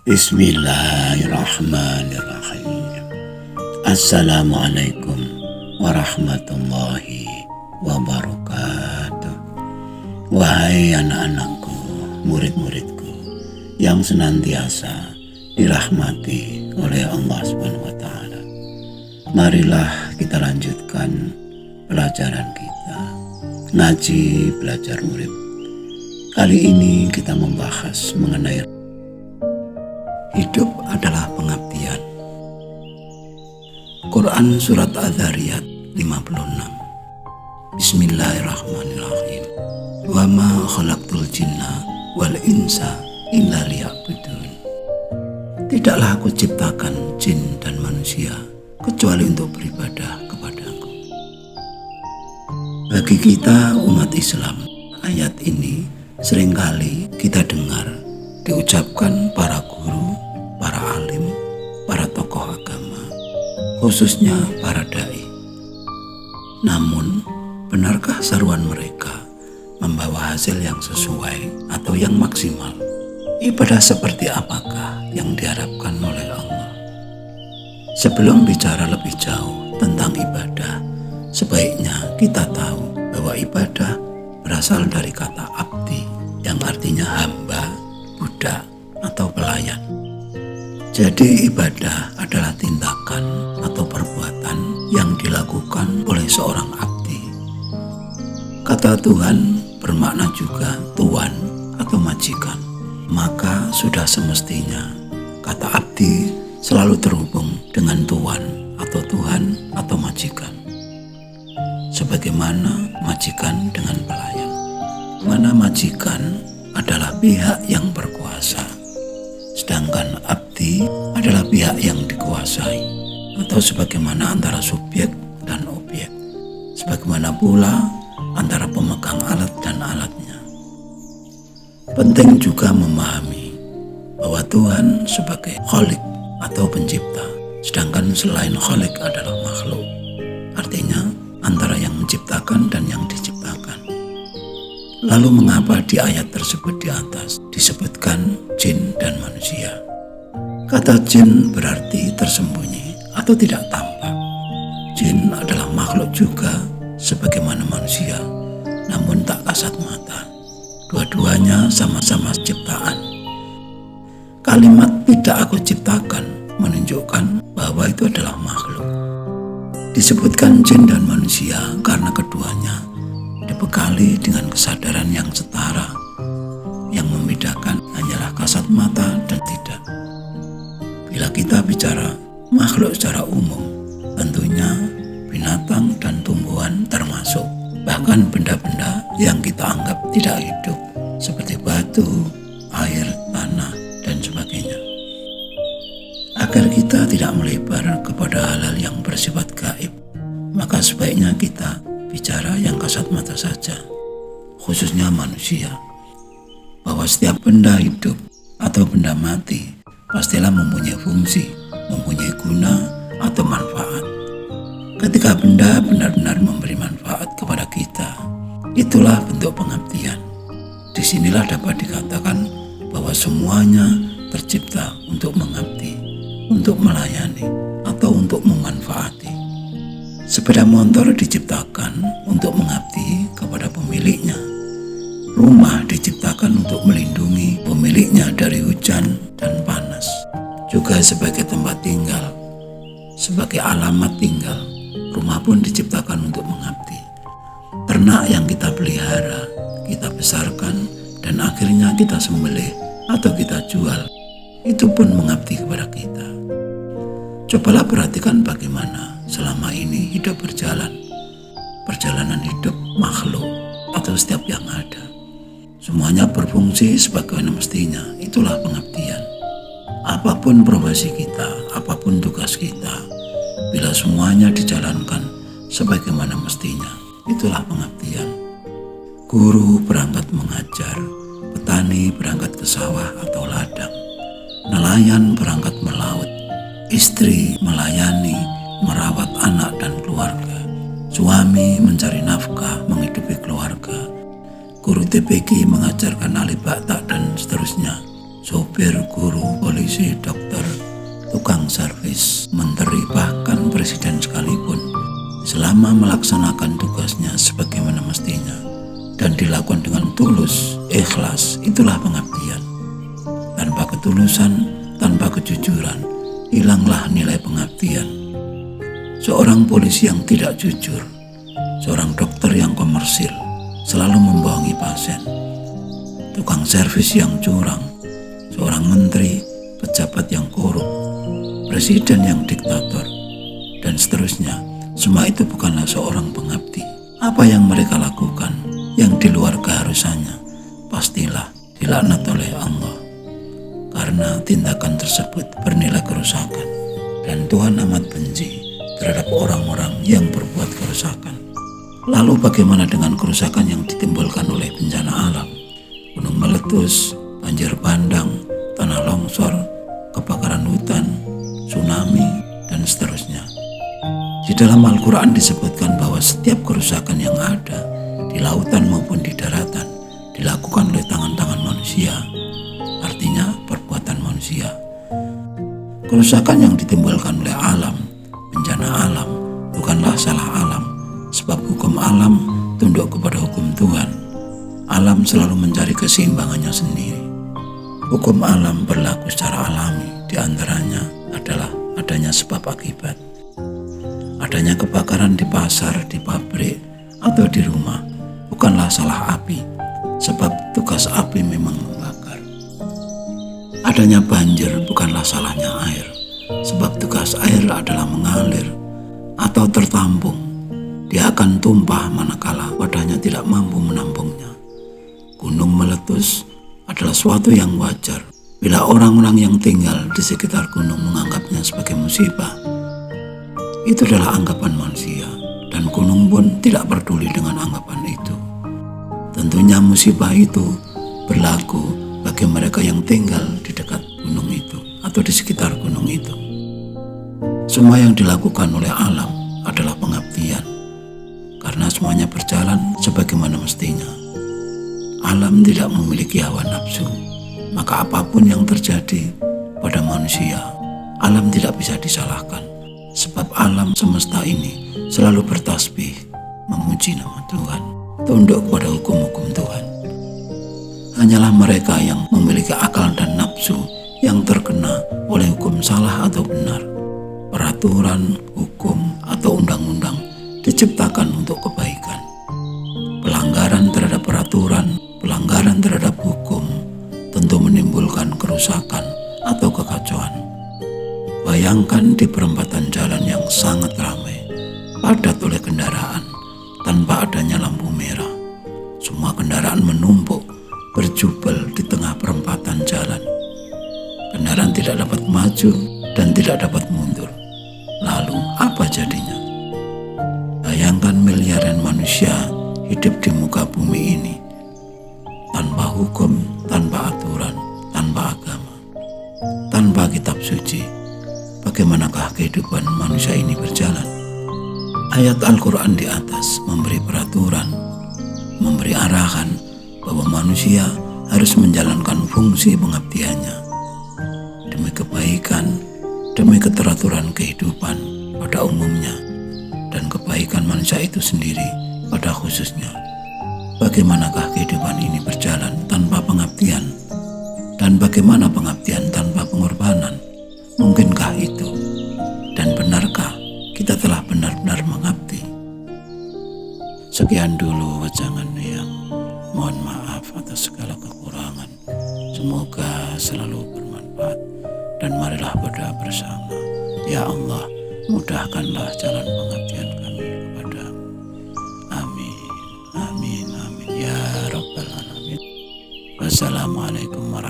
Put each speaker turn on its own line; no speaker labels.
Bismillahirrahmanirrahim. Assalamualaikum warahmatullahi wabarakatuh. Wahai anak-anakku, murid-muridku yang senantiasa dirahmati oleh Allah SWT. Marilah kita lanjutkan pelajaran kita, ngaji belajar urip. Kali ini kita membahas mengenai hidup adalah pengabdian. Quran Surat Az-Zariyat 56. Bismillahirrahmanirrahim. Wa ma khalaqtul jinna wal insa illa liya'budun. Tidaklah aku ciptakan jin dan manusia kecuali untuk beribadah kepadaku. Bagi kita umat Islam, ayat ini seringkali kita dengar diucapkan para guru, para alim, para tokoh agama, khususnya para dai. Namun, benarkah seruan mereka membawa hasil yang sesuai atau yang maksimal? Ibadah seperti apakah yang diharapkan oleh Allah? Sebelum bicara lebih jauh tentang ibadah, sebaiknya kita tahu bahwa ibadah berasal dari kata abdi yang artinya hamba, budak, atau pelayan. Jadi ibadah adalah tindakan atau perbuatan yang dilakukan oleh seorang abdi. Kata Tuhan bermakna juga tuan atau majikan. Maka sudah semestinya kata abdi selalu terhubung dengan tuan atau Tuhan atau majikan. Sebagaimana majikan dengan pelayan. Mana majikan adalah pihak yang berkuasa, sedangkan abdi adalah pihak yang dikuasai, atau sebagaimana antara subjek dan objek, sebagaimana pula antara pemegang alat dan alatnya. Penting juga memahami bahwa Tuhan sebagai Khalik atau pencipta, sedangkan selain Khalik adalah makhluk, artinya antara yang menciptakan dan yang diciptakan. Lalu mengapa di ayat tersebut di atas disebutkan jin dan manusia? Kata jin berarti tersembunyi atau tidak tampak. Jin adalah makhluk juga sebagaimana manusia, namun tak kasat mata. Dua-duanya sama-sama ciptaan. Kalimat tidak aku ciptakan menunjukkan bahwa itu adalah makhluk. Disebutkan jin dan manusia karena keduanya dibekali dengan kesadaran yang setara. Yang membedakan hanyalah kasat mata dan tidak. Bila kita bicara makhluk secara umum, tentunya binatang dan tumbuhan termasuk. Bahkan benda-benda yang kita anggap tidak hidup, seperti batu, air, tanah, dan sebagainya. Agar kita tidak melebar kepada hal-hal yang bersifat gaib, maka sebaiknya kita bicara yang kasat mata saja, khususnya manusia. Bahwa setiap benda hidup atau benda mati pastilah mempunyai fungsi, mempunyai guna atau manfaat. Ketika benda benar-benar memberi manfaat kepada kita, itulah bentuk pengabdian. Disinilah dapat dikatakan bahwa semuanya tercipta untuk mengabdi, untuk melayani, atau untuk memanfaati. Sepeda motor diciptakan untuk mengabdi kepada pemiliknya. Rumah diciptakan untuk melindungi pemiliknya dari hujan dan panas. Juga sebagai tempat tinggal, sebagai alamat tinggal. Rumah pun diciptakan untuk mengabdi. Ternak yang kita pelihara, kita besarkan, dan akhirnya kita sembelih atau kita jual, itu pun mengabdi kepada kita. Cobalah perhatikan bagaimana selama ini hidup berjalan. Perjalanan hidup makhluk atau setiap yang ada. Semuanya berfungsi sebagaimana mestinya, itulah pengabdian. Apapun profesi kita, apapun tugas kita, bila semuanya dijalankan sebagaimana mestinya, itulah pengabdian. Guru berangkat mengajar, petani berangkat ke sawah atau ladang, nelayan berangkat melaut, istri melayani, merawat anak dan keluarga, suami mencari nafkah menghidupi keluarga, guru TPG mengajarkan alif ba ta dan seterusnya, sopir supir, guru, polisi, dokter, tukang servis, menteri, bahkan presiden sekalipun, selama melaksanakan tugasnya sebagaimana mestinya dan dilakukan dengan tulus, ikhlas, itulah pengabdian. Tanpa ketulusan, tanpa kejujuran, hilanglah nilai pengabdian. Seorang polisi yang tidak jujur, seorang dokter yang komersil, selalu membohongi pasien, tukang servis yang curang, seorang menteri, pejabat yang korup, presiden yang diktator, dan seterusnya. Semua itu bukanlah seorang pengabdi. Apa yang mereka lakukan yang di luar keharusannya, pastilah dilaknat oleh Allah, karena tindakan tersebut bernilai kerusakan, dan Tuhan amat benci terhadap orang-orang yang berbuat kerusakan. Lalu bagaimana dengan kerusakan yang ditimbulkan oleh bencana alam? Gunung meletus, banjir bandang, tanah longsor, kebakaran hutan, tsunami, dan seterusnya. Di dalam Al-Quran disebutkan bahwa setiap kerusakan yang ada di lautan maupun di daratan dilakukan oleh tangan-tangan manusia, artinya perbuatan manusia. Kerusakan yang ditimbulkan oleh alam, bencana alam, bukanlah salah alam, sebab hukum alam tunduk kepada hukum Tuhan. Alam selalu mencari keseimbangannya sendiri. Hukum alam berlaku secara alami, diantaranya adalah adanya sebab akibat. Adanya kebakaran di pasar, di pabrik, atau di rumah bukanlah salah api, sebab tugas api memang membakar. Adanya banjir bukanlah salahnya air, sebab tugas air adalah mengalir atau tertampung. Dia akan tumpah manakala wadahnya tidak mampu menampungnya. Gunung meletus adalah suatu yang wajar bila orang-orang yang tinggal di sekitar gunung menganggapnya sebagai musibah. Itu adalah anggapan manusia, dan gunung pun tidak peduli dengan anggapan itu. Tentunya musibah itu berlaku bagi mereka yang tinggal di dekat gunung itu atau di sekitar gunung itu. Semua yang dilakukan oleh alam adalah pengabdian, karena semuanya berjalan sebagaimana mestinya. Alam tidak memiliki hawa nafsu, maka apapun yang terjadi pada manusia, alam tidak bisa disalahkan. Sebab alam semesta ini selalu bertasbih, memuji nama Tuhan, tunduk kepada hukum-hukum Tuhan. Hanyalah mereka yang memiliki akal dan nafsu yang terkena oleh hukum salah atau benar. Peraturan, hukum, atau undang-undang diciptakan untuk kebaikan. Pelanggaran terhadap peraturan, pelanggaran terhadap hukum tentu menimbulkan kerusakan atau kekacauan. Bayangkan di perempatan jalan yang sangat ramai, padat oleh kendaraan, tanpa adanya lampu merah. Semua kendaraan menumpuk, berjubel di tengah perempatan jalan. Kendaraan tidak dapat maju dan tidak dapat mundur. Lalu apa jadinya? Bayangkan miliaran manusia hidup di muka bumi ini, tanpa hukum, tanpa aturan, tanpa agama, tanpa kitab suci. Bagaimanakah kehidupan manusia ini berjalan? Ayat Al-Quran di atas memberi peraturan, memberi arahan bahwa manusia harus menjalankan fungsi pengabdiannya demi kebaikan, demi keteraturan kehidupan pada umumnya, dan kebaikan manusia itu sendiri pada khususnya. Bagaimanakah kehidupan ini berjalan tanpa pengabdian? Dan bagaimana pengabdian tanpa pengorbanan? Mungkinkah itu? Dan benarkah kita telah benar-benar mengabdi? Sekian dulu wejangan yang mohon maaf atas segala kekurangan. Semoga selalu bermanfaat, dan marilah berdoa bersama. Ya Allah, mudahkanlah jalan pengabdian kami kepadamu. Amin, amin, amin, ya Rabbal Alamin. Wassalamualaikum warahmatullahi wabarakatuh.